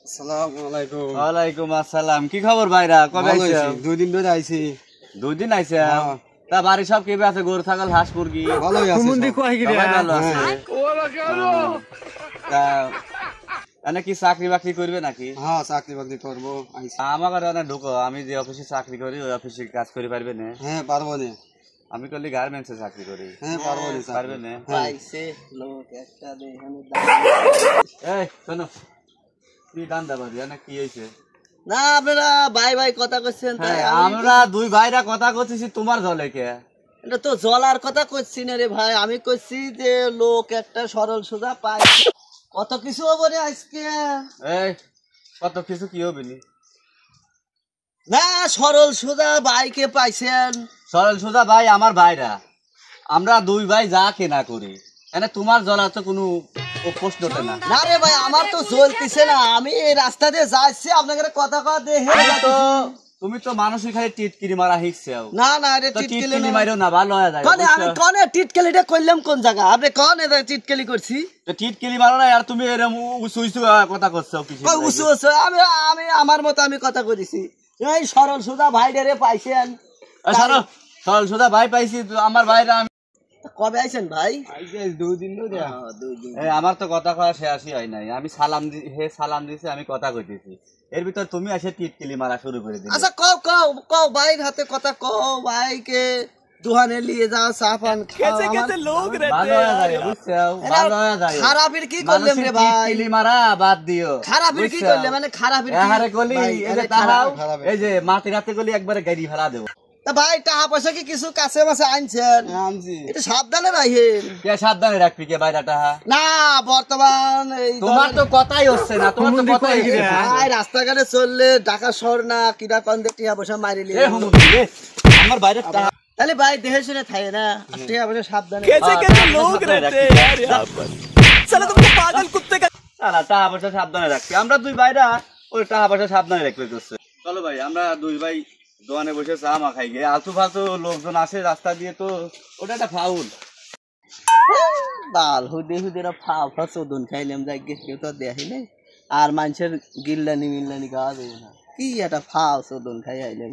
আসসালামু আলাইকুম। ওয়ালাইকুম আসসালাম। কি খবর ভাইরা? কবে আইছো? 2 দিন ধরে আইছি। 2 দিন আইছে? তা বাড়ি সব কেবে আছে? গরু ছাগল হাঁস মুরগি ভালোই আছে। সবাই ভালো আছে? তা এনে কি চাকরি বাকরি করবে নাকি? হ্যাঁ, চাকরি বাকরি করবো আইছি। আমার ঘরে ঢুকো, আমি যে অফিসে চাকরি করি ওই অফিসে কাজ করে পারবে না? হ্যাঁ, পারবো না। আমি করলে গার্মেন্টসে চাকরি করি। হ্যাঁ, পারবো না। পারবে না? পাইছে লোক একটা দেখেন। এই শোনো, কি দান্দা বাড়ি না কি হয়েছে? না আপনারা ভাই ভাই কথা কইছেন তাই আমরা দুই ভাইরা কথা করতেছি, তোমার জলে কে? এটা তো জলার কথা কইছি না রে ভাই, আমি কইছি যে লোক একটা সরল সোজা পাই কত কিছু হবে আজকে। এই কত কিছু কি হবে নি? না সরল সোজা ভাইকে পাইছেন। সরল সোজা ভাই আমার ভাইরা, আমরা দুই ভাই যা কেনা করি, এনে তোমার জলা তো কোনো প্রশ্ন ওঠে না। না রে ভাই আমার তো জ্বলতেছে না, আমি এই রাস্তা দিয়ে যাচ্ছি আপনাকে কথা কথা দেখে তুমি তো মানুষের খালি টিটকিরি মারা শিখছেও। না না রে টিটকিরি মারো না, ভালো হয়ে যায়। কোনে আমি কোনে টিটকেলিটা করলাম কোন জায়গা? আপনি কোন এটা টিটকেলি করছি? তো টিটকিরি মারো না আর তুমি এরকম উঁচু উঁচু কথা করছো কিছু? কই উসু উসু আমি আমি আমার মতো আমি কথা কইছি। এই সরল সুদা ভাইডারে পাইছেন। সরল সোজা ভাই পাইছি আমার ভাইরা। আমি কবে আইছেন ভাই? আইছি 2 দিন ধরে। আমার তো কথা কওয়া শেষই হয় নাই। আমি সালাম দিছি, আমি কথা কইতেছি, এর ভিতর তুমি এসে টিটকিলি মারা শুরু করে দিলে। আচ্ছা কও কও কও ভাইয়ের হাতে কথা কও, ভাইকে দুহানে নিয়ে যাও চা পান কেসে কেসে লোক রেতে ভালো হয়ে যায়, বুঝছো? ভালো হয়ে যায়। খারাপের কি করলেন রে ভাই? টিটকিলি মারা বাদ দিও। খারাপের কি করলে মানে খারাপের কি? আরে কলি এই যে তাহাও এই যে মাটি রাতে কলি একবারে গাড়ি ভাড়া দেব। তা ভাই টাকা পয়সা কি কিছু কাছে মাসে আনছেন? আনছি। এটা সাবধানে রাখেন। কে সাবধানে রাখবি কে বাইরাটা? না বর্তমান এই তোমার তো কথাই হচ্ছে না, তোমার তো কথাই হচ্ছে না। ভাই রাস্তাঘাটে চললে ঢাকা শহর না কিরা কোন দিক টাকা পয়সা মারিলি এ হুমুদি রে, আমার বাইরে টাকা তাহলে ভাই দেখে শুনে থাকে না, টাকা পয়সা সাবধানে। कैसे कैसे लोग रहते हैं यार यहाँ पर, साला तुमको पागल कुत्ते का। साला টাকা পয়সা সাবধানে রাখছি আমরা দুই ভাইরা, ওই টাকা পয়সা সাবধানে রাখতে করছে। চলো ভাই আমরা দুই ভাই দোকানে বসে চা মা খাই গে, আলতু ফালতু লোকজন আসে রাস্তা দিয়ে, তো ওটা একটা ফাউল। বাল হুদে হুদে ফাও ফা চোদন খাইলাম যাই গে, কেউ তো দেখি নাই আর মানুষের গিল্লানি মিল্লানি গাওয়া দেবে না, কি একটা ফাও চোদন খাই আইলাম।